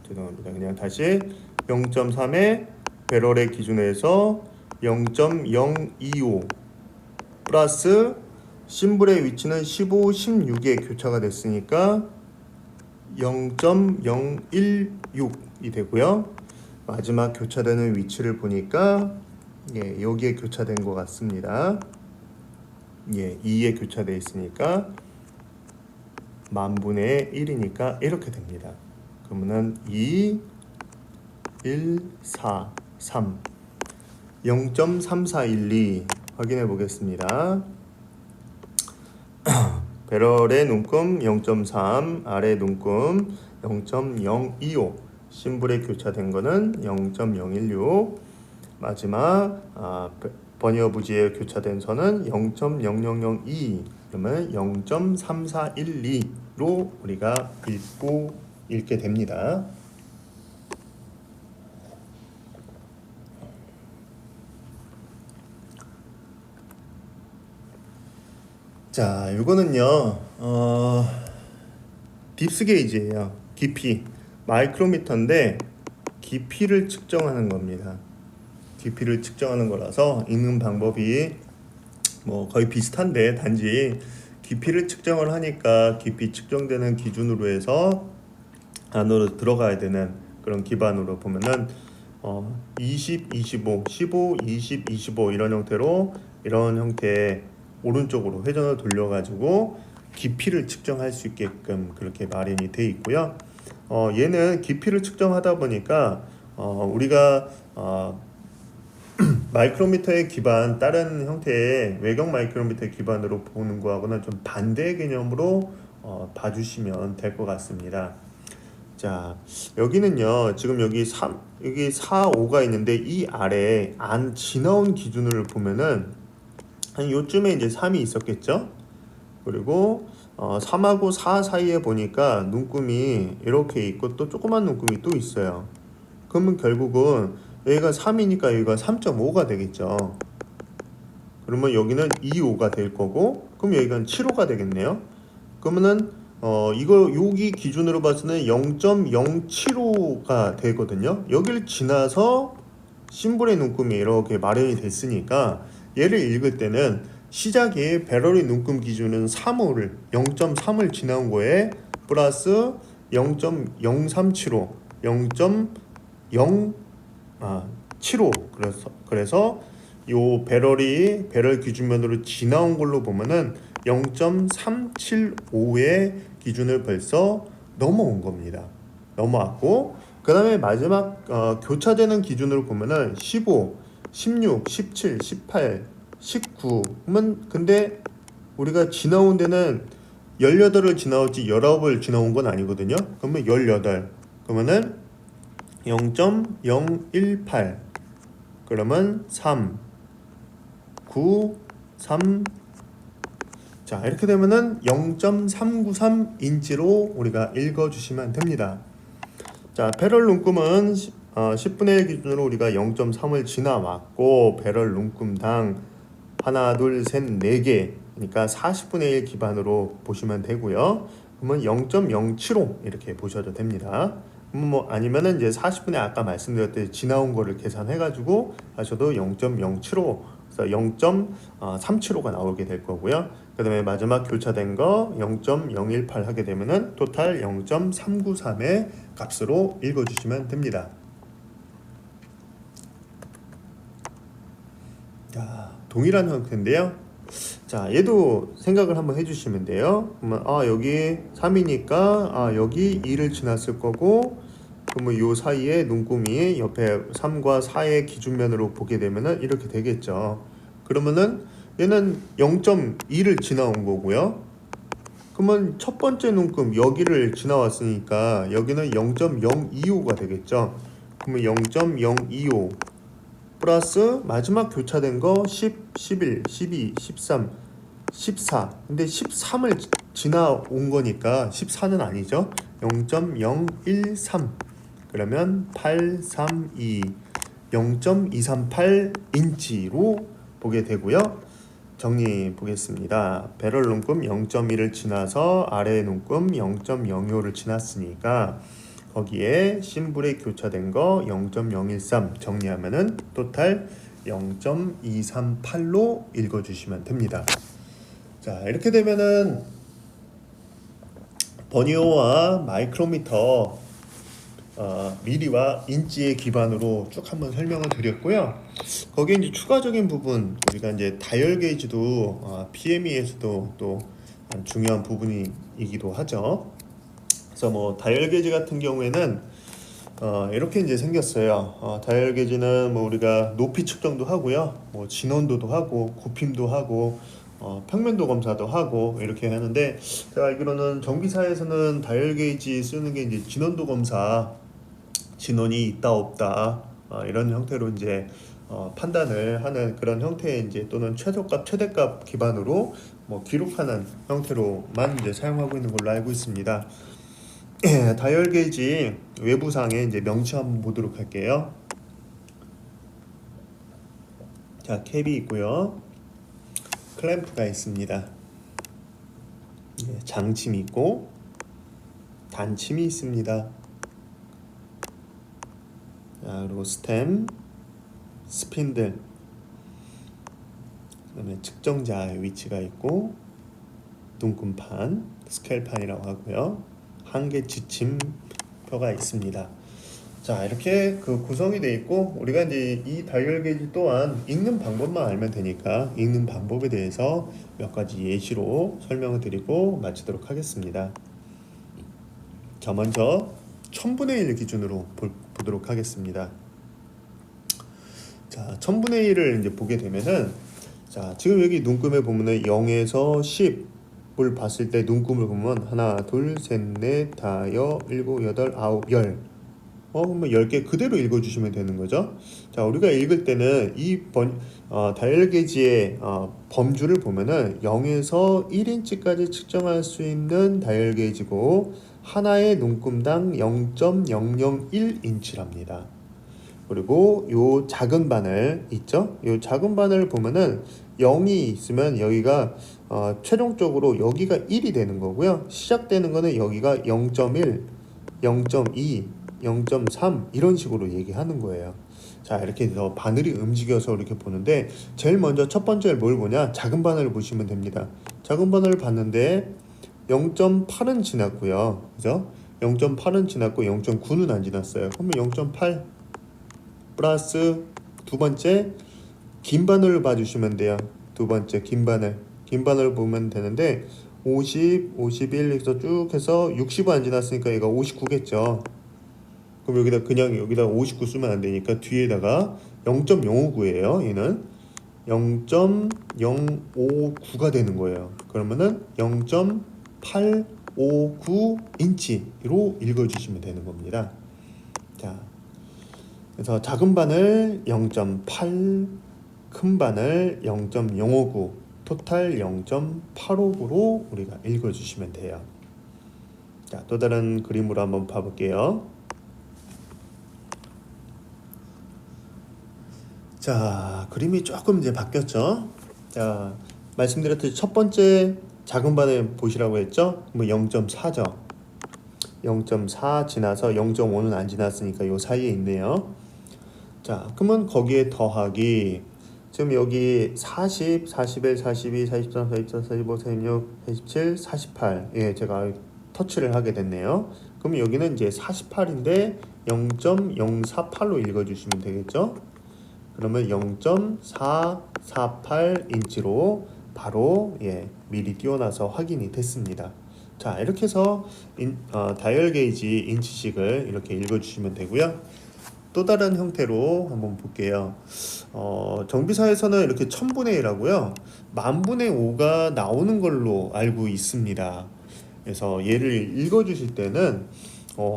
[SPEAKER 1] 죄송합니다. 그냥 다시 0.3의 배럴의 기준에서 0.025 플러스 심볼의 위치는 15, 16에 교차가 됐으니까 0.016이 되고요. 마지막 교차되는 위치를 보니까 여기에 교차된 것 같습니다. 2에 교차되어 있으니까 만분의 1이니까 이렇게 됩니다. 그러면은 2, 1, 4, 3 0.3412 확인해 보겠습니다. 배럴의 눈금 0.3 아래 눈금 0.025 심볼에 교차된 거는 0.016 마지막 버니어 부지에 교차된 선은 0.0002 그러면 0.3412로 우리가 읽게 됩니다. 자, 이거는요 딥스 게이지예요. 깊이 마이크로미터인데 깊이를 측정하는 겁니다. 깊이를 측정하는 거라서 읽는 방법이 뭐 거의 비슷한데 단지 깊이를 측정을 하니까 깊이 측정되는 기준으로 해서 안으로 들어가야 되는 그런 기반으로 보면은 20, 25, 15, 20, 25 이런 형태로 이런 형태의 오른쪽으로 회전을 돌려가지고 깊이를 측정할 수 있게끔 그렇게 마련이 돼 있고요. 얘는 깊이를 측정하다 보니까 우리가 마이크로미터의 기반 다른 형태의 외경 마이크로미터의 기반으로 보는 거하고는 좀 반대의 개념으로 봐주시면 될 것 같습니다. 자, 여기는요 지금 여기 4, 5가 있는데 이 아래 안 지나온 기준을 보면은 한 요쯤에 이제 3이 있었겠죠. 그리고 3하고 4 사이에 보니까 눈금이 이렇게 있고 또 조그만 눈금이 또 있어요. 그러면 결국은 여기가 3이니까 여기가 3.5가 되겠죠. 그러면 여기는 2.5가 될 거고 그럼 여기가 7.5가 되겠네요. 그러면은 이거 여기 기준으로 봐서는 0.075가 되거든요. 여기를 지나서 심볼의 눈금이 이렇게 마련이 됐으니까 얘를 읽을 때는 시작이 배럴의 눈금 기준은 3호를 0.3을 지나온 거에 플러스 0.0375 0.075 그래서 요 배럴 기준면으로 지나온 걸로 보면은 0.375의 기준을 벌써 넘어온 겁니다. 넘어왔고 그 다음에 마지막 교차되는 기준으로 보면은 15, 16, 17, 18, 19 그러면 근데 우리가 지나온 데는 18을 지나왔지 19을 지나온 건 아니거든요. 그러면 18 그러면은 0.018 그러면 3 9 3 자 이렇게 되면은 0.393인치로 우리가 읽어주시면 됩니다. 자 배럴 눈금은 10분의 1 기준으로 우리가 0.3을 지나왔고 배럴 눈금당 하나 둘 셋 4개 그러니까 40분의 1 기반으로 보시면 되고요. 그러면 0.075 이렇게 보셔도 됩니다. 뭐 아니면은 이제 40분의 아까 말씀드렸듯이 지나온 거를 계산해가지고 하셔도 0.075 그래서 0.375가 나오게 될 거고요. 그 다음에 마지막 교차된 거 0.018 하게 되면은 토탈 0.393의 값으로 읽어주시면 됩니다. 자, 동일한 형태인데요. 자, 얘도 생각을 한번 해주시면 돼요. 그러면 여기 3이니까 여기 2를 지났을 거고 그러면 요 사이에 눈금이 옆에 3과 4의 기준면으로 보게 되면은 이렇게 되겠죠. 그러면은 얘는 0.2를 지나온 거고요. 그러면 첫 번째 눈금 여기를 지나왔으니까 여기는 0.025가 되겠죠. 그러면 0.025 플러스 마지막 교차된 거 10, 11, 12, 13, 14 근데 13을 지나온 거니까 14는 아니죠. 0.013 그러면 832 0.238인치로 보게 되고요. 정리 보겠습니다. 배럴 눈금 0.1을 지나서 아래 눈금 0.05를 지났으니까 거기에 심볼에 교차된 거 0.013 정리하면은 토탈 0.238로 읽어주시면 됩니다. 자 이렇게 되면은 버니어와 마이크로미터 미리와 인치의 기반으로 쭉 한번 설명을 드렸고요. 거기에 이제 추가적인 부분 우리가 이제 다이얼 게이지도 PME에서도 또 중요한 부분이기도 하죠. 그래서 뭐 다이얼 게이지 같은 경우에는 이렇게 이제 생겼어요. 다이얼 게이지는 뭐 우리가 높이 측정도 하고요, 뭐 진원도도 하고 굽힘도 하고 평면도 검사도 하고 이렇게 하는데 제가 알기로는 전기사에서는 다이얼 게이지 쓰는 게 이제 진원도 검사, 진원이 있다 없다 이런 형태로 이제 판단을 하는 그런 형태의 이제 또는 최소값 최대값 기반으로 뭐 기록하는 형태로만 이제 사용하고 있는 걸로 알고 있습니다. 다이얼 게이지 외부상에 이제 명치 한번 보도록 할게요. 자, 캡이 있고요. 클램프가 있습니다. 장침이 있고 단침이 있습니다. 자, 그리고 스템, 스핀들, 그다음에 측정자의 위치가 있고 눈금판, 스케일판이라고 하고요. 한계 지침표가 있습니다. 자 이렇게 그 구성이 되어 있고 우리가 이제 이 다이얼 게이지 또한 읽는 방법만 알면 되니까 읽는 방법에 대해서 몇 가지 예시로 설명을 드리고 마치도록 하겠습니다. 자 먼저 1000분의 1 기준으로 보도록 하겠습니다. 자 1000분의 1을 이제 보게 되면은 자 지금 여기 눈금에 보면은 0에서 10을 봤을 때 눈금을 보면 하나 둘 셋 넷 다여 일곱 여덟 아홉 열 그러면 10개 그대로 읽어주시면 되는 거죠. 자, 우리가 읽을 때는 이 다이얼 게이지의 범주를 보면은 0에서 1인치까지 측정할 수 있는 다이얼 게이지고 하나의 눈금당 0.001인치랍니다. 그리고 요 작은 바늘 있죠? 요 작은 바늘 보면은 0이 있으면 여기가 최종적으로 여기가 1이 되는 거고요. 시작되는 거는 여기가 0.1, 0.2, 0.3 이런 식으로 얘기하는 거예요. 자, 이렇게 해서 바늘이 움직여서 이렇게 보는데 제일 먼저 첫 번째 뭘 보냐? 작은 바늘을 보시면 됩니다. 작은 바늘을 봤는데 0.8은 지났고요. 그죠? 0.8은 지났고 0.9는 안 지났어요. 그러면 0.8 플러스 두 번째 긴 바늘을 봐주시면 돼요. 두 번째 긴 바늘. 긴 바늘을 보면 되는데 50, 51 해서 쭉 해서 60은 안 지났으니까 얘가 59겠죠. 그럼 여기다 그냥 여기다 59 쓰면 안 되니까 뒤에다가 0.059예요. 얘는 0.059가 되는 거예요. 그러면은 0.859인치로 읽어주시면 되는 겁니다. 자, 그래서 작은 바늘 0.8, 큰 바늘 0.059, 토탈 0.859로 우리가 읽어주시면 돼요. 자, 또 다른 그림으로 한번 봐볼게요. 자, 그림이 조금 이제 바뀌었죠. 자, 말씀드렸듯이 첫 번째 작은 바늘 보시라고 했죠. 뭐 0.4죠. 0.4 지나서 0.5는 안 지났으니까 요 사이에 있네요. 자, 그러면 거기에 더하기 지금 여기 40, 41, 42, 43, 44, 45, 46, 47, 48 예, 제가 터치를 하게 됐네요. 그럼 여기는 이제 48인데 0.048로 읽어주시면 되겠죠. 그러면 0.448인치로 바로 예, 미리 띄워놔서 확인이 됐습니다. 자, 이렇게 해서 다이얼 게이지 인치씩을 이렇게 읽어주시면 되고요. 또 다른 형태로 한번 볼게요. 정비사에서는 이렇게 1000분의 1하고요. 10,000분의 5가 나오는 걸로 알고 있습니다. 그래서 얘를 읽어주실 때는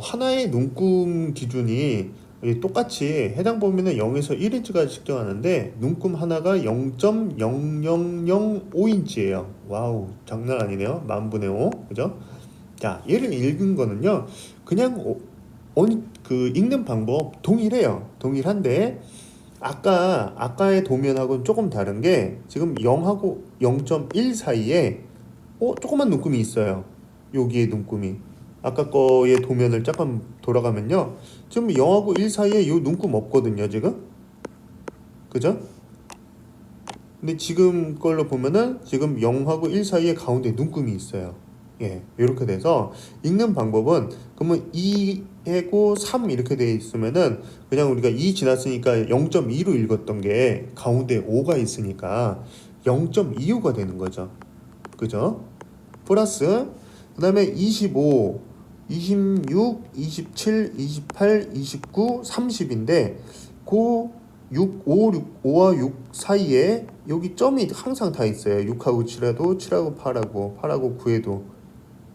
[SPEAKER 1] 하나의 눈금 기준이 똑같이 해당 범위는 0에서 1인치까지 측정하는데 눈금 하나가 0.0005인치예요. 와우, 장난 아니네요. 10,000분의 5, 그죠? 자, 얘를 읽은 거는요, 그냥 그 읽는 방법 동일해요. 동일한데 아까의 도면하고는 조금 다른 게 지금 0하고 0.1 사이에 조그만 눈금이 있어요. 여기에 눈금이. 아까 거의 도면을 잠깐 돌아가면요. 지금 0하고 1 사이에 이 눈금 없거든요, 지금. 그죠? 근데 지금 걸로 보면은 지금 0하고 1 사이에 가운데 눈금이 있어요. 예, 이렇게 돼서 읽는 방법은 그러면 2하고 3 이렇게 돼 있으면은 그냥 우리가 2 지났으니까 0.2로 읽었던 게 가운데 5가 있으니까 0.25가 되는 거죠. 그죠? 플러스 그 다음에 25, 26, 27, 28, 29, 30인데 그 6, 5, 5와 6 사이에 여기 점이 항상 다 있어요. 6하고 7하고 7하고 8하고 8하고 9에도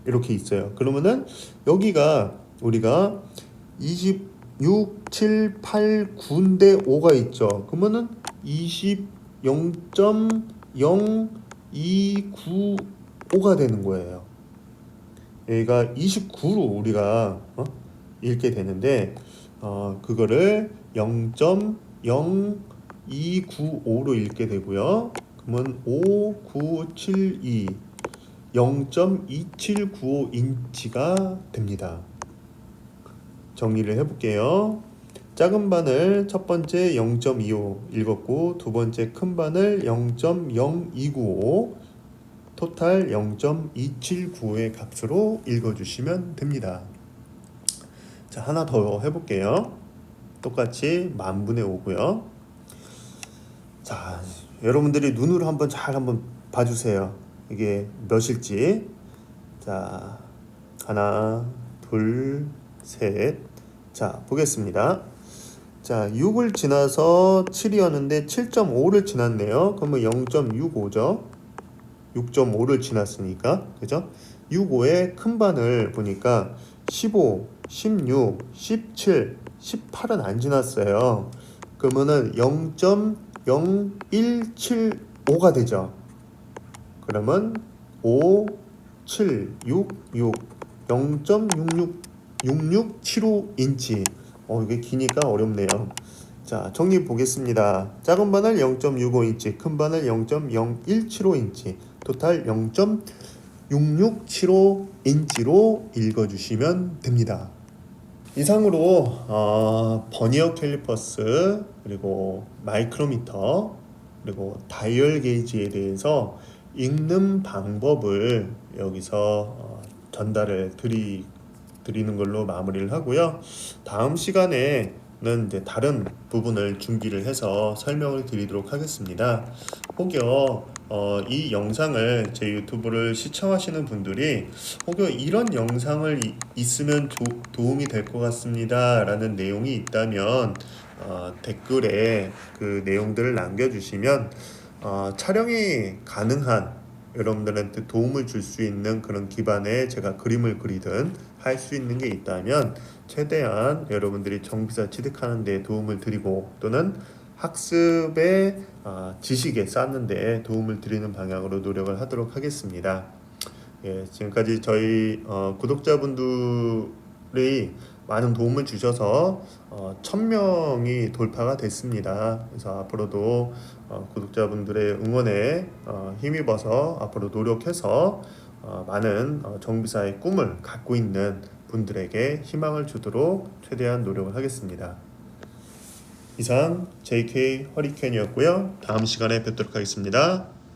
[SPEAKER 1] 이렇게 있어요. 그러면은 여기가 우리가 26, 7, 8, 9인데 5가 있죠. 그러면은 20.0295가 되는 거예요. 여기가 29로 우리가 읽게 되는데 그거를 0.0295로 읽게 되고요. 그러면 5972 0.2795인치가 됩니다. 정리를 해볼게요. 작은 바늘 첫 번째 0.25 읽었고 두 번째 큰 바늘 0.0295 토탈 0.279의 값으로 읽어주시면 됩니다. 자, 하나 더 해볼게요. 똑같이 10,000분의 5고요. 자, 여러분들이 눈으로 한번 봐주세요. 이게 몇일지. 자, 하나, 둘, 셋. 자, 보겠습니다. 자, 6을 지나서 7이었는데 7.5를 지났네요. 그러면 0.65죠. 6.5를 지났으니까, 그죠? 65의 큰 바늘 보니까 15, 16, 17, 18은 안 지났어요. 그러면은 0.0175가 되죠. 그러면 5, 7, 6, 6, 0.6675인치. 이게 기니까 어렵네요. 자, 정리 보겠습니다. 작은 바늘 0.65인치, 큰 바늘 0.0175인치, 토탈 0.6675인치로 읽어주시면 됩니다. 이상으로 버니어 캘리퍼스, 그리고 마이크로미터, 그리고 다이얼 게이지에 대해서 읽는 방법을 여기서 전달을 드리는 걸로 마무리를 하고요. 다음 시간에는 이제 다른 부분을 준비를 해서 설명을 드리도록 하겠습니다. 혹여 이 영상을 제 유튜브를 시청하시는 분들이 혹여 이런 영상을 있으면 도움이 될 것 같습니다 라는 내용이 있다면 댓글에 그 내용들을 남겨주시면 촬영이 가능한 여러분들한테 도움을 줄 수 있는 그런 기반에 제가 그림을 그리든 할 수 있는 게 있다면 최대한 여러분들이 정비사 취득하는 데 도움을 드리고 또는 학습의 지식에 쌓는 데 도움을 드리는 방향으로 노력을 하도록 하겠습니다. 예, 지금까지 저희 구독자분들이 많은 도움을 주셔서 1000명이 돌파가 됐습니다. 그래서 앞으로도 구독자분들의 응원에 힘입어서 앞으로 노력해서 많은 정비사의 꿈을 갖고 있는 분들에게 희망을 주도록 최대한 노력을 하겠습니다. 이상 JK 허리케인이었고요. 다음 시간에 뵙도록 하겠습니다.